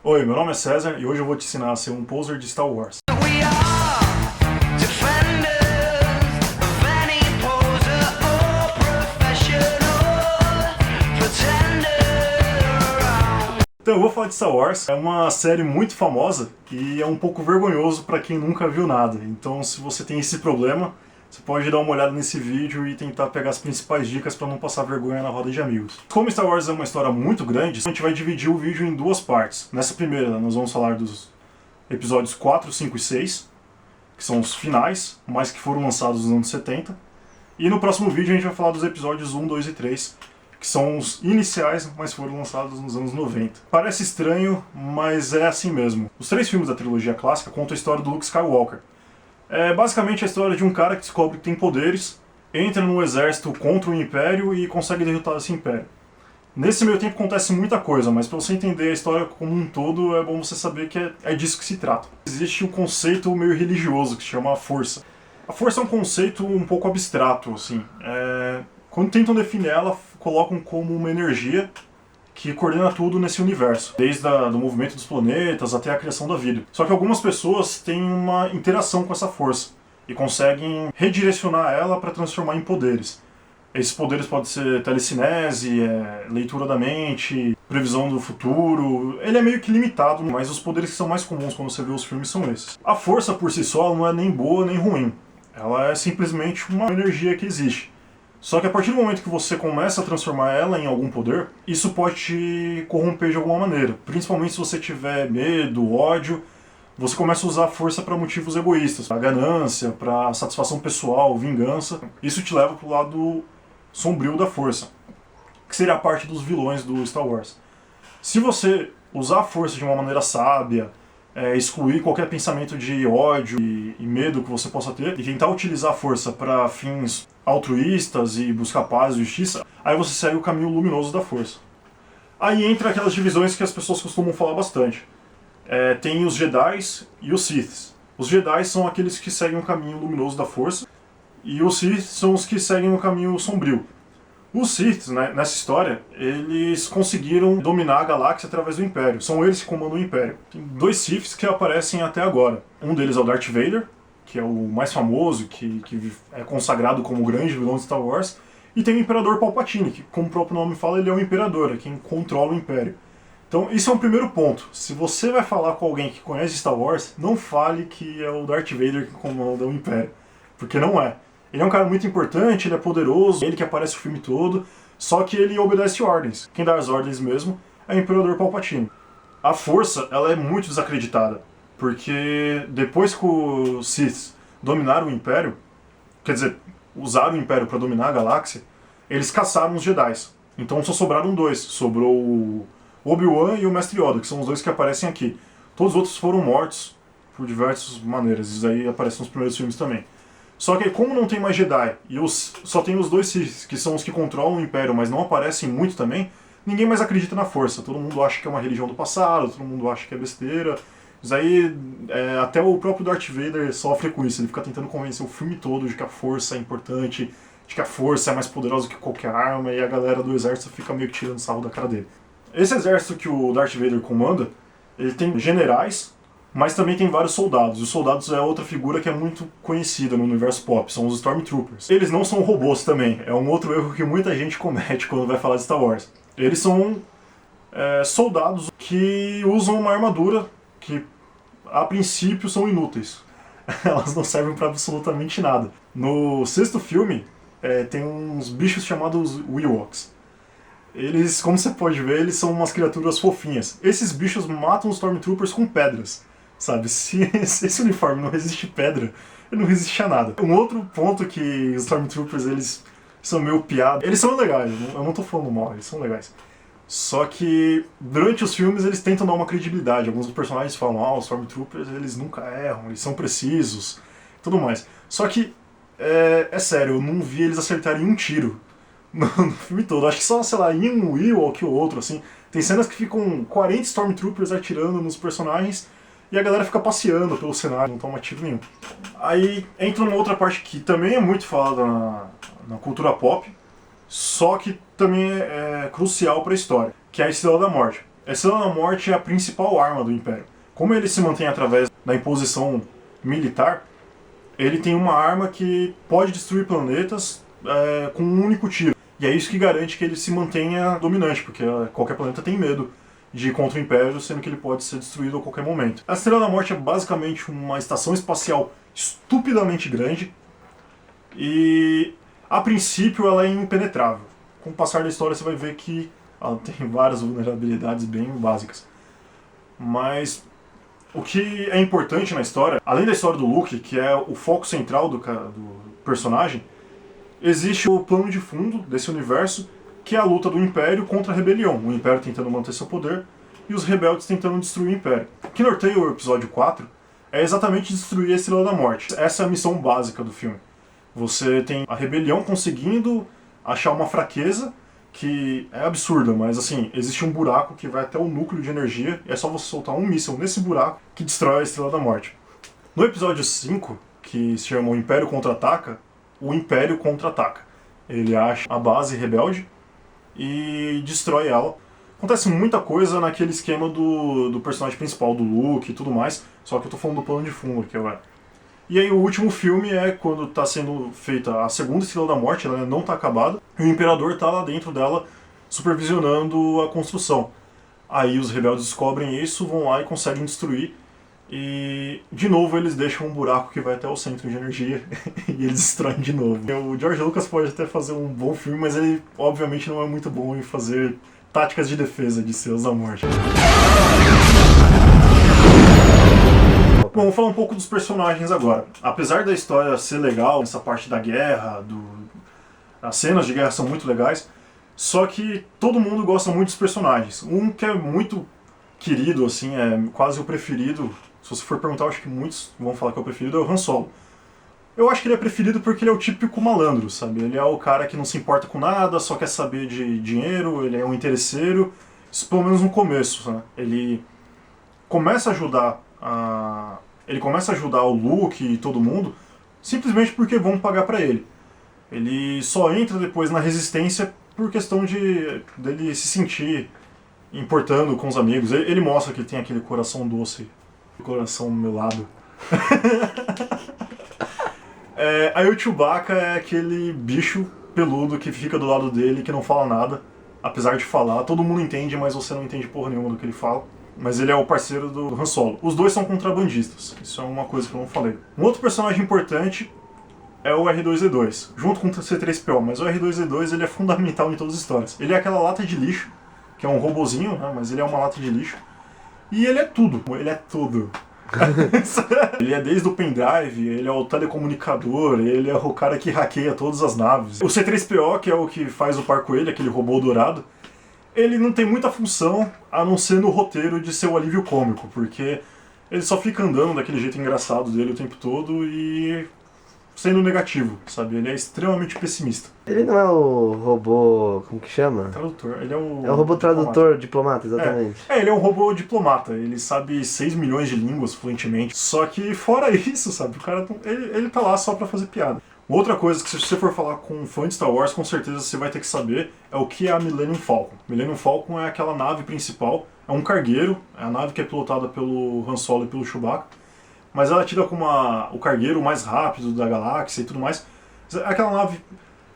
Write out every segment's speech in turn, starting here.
Oi, meu nome é César e hoje eu vou te ensinar a ser um poser de Star Wars. Então eu vou falar de Star Wars, é uma série muito famosa e é um pouco vergonhoso para quem nunca viu nada. Então se você tem esse problema, você pode dar uma olhada nesse vídeo e tentar pegar as principais dicas para não passar vergonha na roda de amigos. Como Star Wars é uma história muito grande, a gente vai dividir o vídeo em duas partes. Nessa primeira nós vamos falar dos episódios 4, 5 e 6, que são os finais, mas que foram lançados nos anos 70. E no próximo vídeo a gente vai falar dos episódios 1, 2 e 3, que são os iniciais, mas foram lançados nos anos 90. Parece estranho, mas é assim mesmo. Os 3 filmes da trilogia clássica contam a história do Luke Skywalker. É basicamente a história de um cara que descobre que tem poderes, entra no exército contra o Império e consegue derrotar esse Império. Nesse meio tempo acontece muita coisa, mas para você entender a história como um todo, é bom você saber que é disso que se trata. Existe um conceito meio religioso que se chama a Força. A Força é um conceito um pouco abstrato, assim. Quando tentam definir ela, colocam como uma energia que coordena tudo nesse universo, desde do movimento dos planetas até a criação da vida. Só que algumas pessoas têm uma interação com essa força e conseguem redirecionar ela para transformar em poderes. Esses poderes podem ser telecinese, leitura da mente, previsão do futuro. Ele é meio que limitado, mas os poderes que são mais comuns quando você vê os filmes são esses. A força por si só não é nem boa nem ruim. Ela é simplesmente uma energia que existe. Só que a partir do momento que você começa a transformar ela em algum poder, isso pode te corromper de alguma maneira. Principalmente se você tiver medo, ódio, você começa a usar a força para motivos egoístas, para ganância, para satisfação pessoal, vingança. Isso te leva para o lado sombrio da força, que seria a parte dos vilões do Star Wars. Se você usar a força de uma maneira sábia, excluir qualquer pensamento de ódio e medo que você possa ter, e tentar utilizar a força para fins altruístas e buscar paz e justiça, aí você segue o caminho luminoso da força. Aí entra aquelas divisões que as pessoas costumam falar bastante. Tem os Jedis e os Siths. Os Jedis são aqueles que seguem o caminho luminoso da força, e os Siths são os que seguem o caminho sombrio. Os Siths, né, nessa história, eles conseguiram dominar a galáxia através do Império. São eles que comandam o Império. Tem 2 Siths que aparecem até agora. Um deles é o Darth Vader, que é o mais famoso, que é consagrado como o grande vilão de Star Wars. E tem o Imperador Palpatine, que, como o próprio nome fala, ele é o Imperador, é quem controla o Império. Então, isso é um primeiro ponto. Se você vai falar com alguém que conhece Star Wars, não fale que é o Darth Vader que comanda o Império. Porque não é. Ele é um cara muito importante, ele é poderoso, ele que aparece o filme todo, só que ele obedece ordens. Quem dá as ordens mesmo é o Imperador Palpatine. A Força, ela é muito desacreditada, porque depois que os Sith dominaram o Império, quer dizer, usaram o Império para dominar a galáxia, eles caçaram os Jedi. Então só sobraram 2, sobrou o Obi-Wan e o Mestre Yoda, que são os 2 que aparecem aqui. Todos os outros foram mortos por diversas maneiras, isso aí aparece nos primeiros filmes também. Só que como não tem mais Jedi e só tem os 2 Sith, que são os que controlam o Império, mas não aparecem muito também, ninguém mais acredita na Força. Todo mundo acha que é uma religião do passado, todo mundo acha que é besteira. Mas aí até o próprio Darth Vader sofre com isso. Ele fica tentando convencer o filme todo de que a Força é importante, de que a Força é mais poderosa que qualquer arma, e a galera do exército fica meio que tirando sarro da cara dele. Esse exército que o Darth Vader comanda, ele tem generais, mas também tem vários soldados. E os soldados é outra figura que é muito conhecida no universo pop, são os Stormtroopers. Eles não são robôs também, é um outro erro que muita gente comete quando vai falar de Star Wars. Eles são soldados que usam uma armadura que, a princípio, são inúteis. Elas não servem para absolutamente nada. No 6º filme, tem uns bichos chamados Ewoks. Eles, como você pode ver, eles são umas criaturas fofinhas. Esses bichos matam os Stormtroopers com pedras. Sabe, se esse uniforme não resiste pedra, ele não resiste a nada. Um outro ponto que os Stormtroopers, eles são meio piados. Eles são legais, eu não tô falando mal, eles são legais. Só que durante os filmes eles tentam dar uma credibilidade. Alguns dos personagens falam, os Stormtroopers eles nunca erram, eles são precisos, tudo mais. Só que, é sério, eu não vi eles acertarem um tiro no filme todo. Acho que só, sei lá, em um Ewok ou outro, assim. Tem cenas que ficam 40 Stormtroopers atirando nos personagens, e a galera fica passeando pelo cenário, não toma tiro nenhum. Aí entra uma outra parte que também é muito falada na cultura pop, só que também é crucial para a história, que é a Estrela da Morte. A Estrela da Morte é a principal arma do Império. Como ele se mantém através da imposição militar, ele tem uma arma que pode destruir planetas com um único tiro. E é isso que garante que ele se mantenha dominante, porque qualquer planeta tem medo de ir contra o Império, sendo que ele pode ser destruído a qualquer momento. A Estrela da Morte é basicamente uma estação espacial estupidamente grande e, a princípio, ela é impenetrável. Com o passar da história você vai ver que ela tem várias vulnerabilidades bem básicas. Mas o que é importante na história, além da história do Luke, que é o foco central do personagem, existe o plano de fundo desse universo, que é a luta do Império contra a Rebelião. O Império tentando manter seu poder e os rebeldes tentando destruir o Império. O que norteia o episódio 4 é exatamente destruir a Estrela da Morte. Essa é a missão básica do filme. Você tem a Rebelião conseguindo achar uma fraqueza que é absurda, mas assim, existe um buraco que vai até o núcleo de energia e é só você soltar um míssil nesse buraco que destrói a Estrela da Morte. No episódio 5, que se chama O Império Contra-Ataca, o Império contra-ataca. Ele acha a base rebelde e destrói ela. Acontece muita coisa naquele esquema do personagem principal, do Luke e tudo mais, só que eu tô falando do plano de fundo aqui agora. E aí o último filme é quando está sendo feita a segunda Estrela da Morte, ela não está acabada, e o Imperador está lá dentro dela supervisionando a construção. Aí os rebeldes descobrem isso, vão lá e conseguem destruir, e de novo eles deixam um buraco que vai até o centro de energia e eles destroem de novo. O George Lucas pode até fazer um bom filme, mas ele obviamente não é muito bom em fazer táticas de defesa de Estrelas da Morte. Bom, vamos falar um pouco dos personagens agora. Apesar da história ser legal, essa parte da guerra, as cenas de guerra são muito legais, só que todo mundo gosta muito dos personagens. Um que é muito querido, assim, é quase o preferido, se você for perguntar, eu acho que muitos vão falar que é o preferido, é o Han Solo. Eu acho que ele é preferido porque ele é o típico malandro, sabe? Ele é o cara que não se importa com nada, só quer saber de dinheiro, ele é um interesseiro. Isso pelo menos no começo, né? Ele começa a ajudar o Luke e todo mundo simplesmente porque vão pagar pra ele. Ele só entra depois na Resistência por questão dele se sentir importando com os amigos. Ele mostra que ele tem aquele coração doce, coração melado. Aí o Chewbacca é aquele bicho peludo que fica do lado dele, que não fala nada, apesar de falar. Todo mundo entende, mas você não entende porra nenhuma do que ele fala. Mas ele é o parceiro do Han Solo. Os dois são contrabandistas, isso é uma coisa que eu não falei. Um outro personagem importante é o R2-D2, junto com o C-3PO, mas o R2-D2 ele é fundamental em todas as histórias. Ele é aquela lata de lixo, que é um robozinho, né, mas ele é uma lata de lixo. E ele é tudo, ele é tudo. Ele é desde o pendrive, ele é o telecomunicador, ele é o cara que hackeia todas as naves. O C-3PO, que é o que faz o par coelho, aquele robô dourado, ele não tem muita função a não ser no roteiro de ser o alívio cômico, porque ele só fica andando daquele jeito engraçado dele o tempo todo e sendo negativo, sabe? Ele é extremamente pessimista. Ele não é o robô, como que chama? Tradutor, ele é o... É o robô tradutor, diplomata, exatamente. Ele é um robô diplomata, ele sabe 6 milhões de línguas fluentemente, só que fora isso, sabe, o cara ele tá lá só pra fazer piada. Outra coisa que se você for falar com um fã de Star Wars, com certeza você vai ter que saber é o que é a Millennium Falcon. Millennium Falcon é aquela nave principal, é um cargueiro, é a nave que é pilotada pelo Han Solo e pelo Chewbacca, mas ela é tida como o cargueiro mais rápido da galáxia e tudo mais. Aquela nave,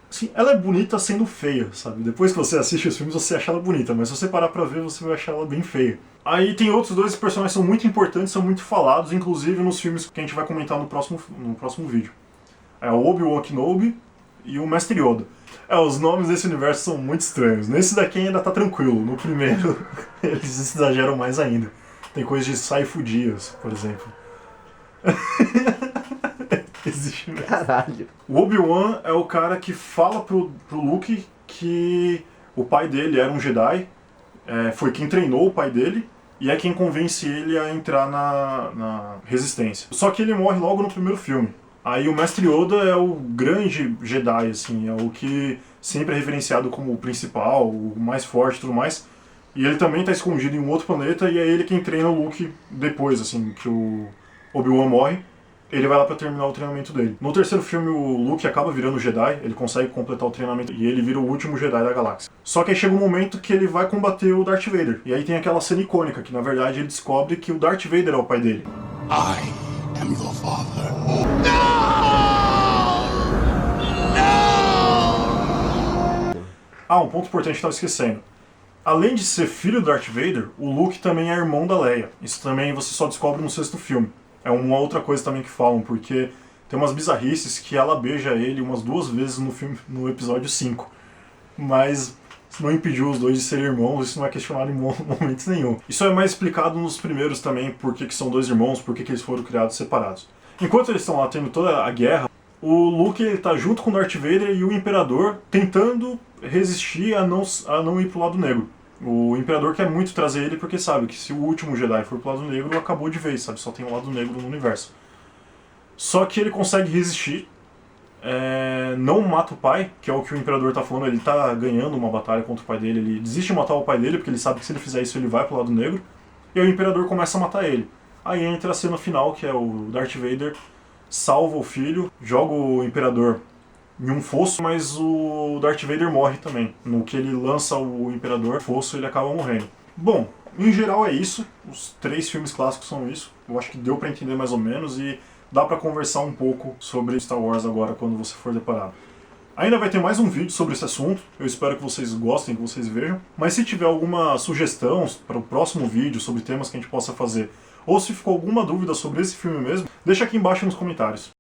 assim, ela é bonita sendo feia, sabe? Depois que você assiste os filmes você acha ela bonita, mas se você parar pra ver você vai achar ela bem feia. Aí tem outros dois personagens que são muito importantes, são muito falados, inclusive nos filmes que a gente vai comentar no próximo vídeo. É o Obi-Wan Kenobi e o Mestre Yoda. Os nomes desse universo são muito estranhos. Nesse daqui ainda tá tranquilo, no primeiro eles exageram mais ainda. Tem coisa de Saifu Dias, por exemplo. Existe mesmo. Caralho. O Obi-Wan é o cara que fala pro Luke que o pai dele era um Jedi, foi quem treinou o pai dele, e é quem convence ele a entrar na Resistência. Só que ele morre logo no primeiro filme. Aí o Mestre Yoda é o grande Jedi, assim, é o que sempre é reverenciado como o principal, o mais forte e tudo mais. E ele também está escondido em um outro planeta e é ele quem treina o Luke depois, assim, que o Obi-Wan morre. ele vai lá pra terminar o treinamento dele. No terceiro filme, o Luke acaba virando Jedi, ele consegue completar o treinamento e ele vira o último Jedi da galáxia. Só que aí chega um momento que ele vai combater o Darth Vader. E aí tem aquela cena icônica, que na verdade ele descobre que o Darth Vader é o pai dele. I am your father. Ah, um ponto importante que eu estava esquecendo. Além de ser filho do Darth Vader, o Luke também é irmão da Leia. Isso também você só descobre no sexto filme. É uma outra coisa também que falam, porque tem umas bizarrices que ela beija ele umas 2 vezes no episódio 5. Mas isso não impediu os dois de serem irmãos, isso não é questionado em momento nenhum. Isso é mais explicado nos primeiros também, por que são 2 irmãos, por que eles foram criados separados. Enquanto eles estão lá tendo toda a guerra, o Luke está junto com o Darth Vader e o Imperador tentando resistir a não ir pro lado negro. O Imperador quer muito trazer ele porque sabe que se o último Jedi for pro lado negro, acabou de vez, sabe? Só tem um lado negro no universo. Só que ele consegue resistir, não mata o pai, que é o que o Imperador tá falando, ele tá ganhando uma batalha contra o pai dele, ele desiste de matar o pai dele porque ele sabe que se ele fizer isso ele vai pro lado negro, e aí o Imperador começa a matar ele. Aí entra a cena final, que é o Darth Vader salva o filho, joga o Imperador em um fosso, mas o Darth Vader morre também. No que ele lança o Imperador no fosso, ele acaba morrendo. Bom, em geral é isso. Os 3 filmes clássicos são isso. Eu acho que deu pra entender mais ou menos e dá pra conversar um pouco sobre Star Wars agora quando você for deparado. Ainda vai ter mais um vídeo sobre esse assunto. Eu espero que vocês gostem, que vocês vejam. Mas se tiver alguma sugestão para o próximo vídeo sobre temas que a gente possa fazer, ou se ficou alguma dúvida sobre esse filme mesmo, deixa aqui embaixo nos comentários.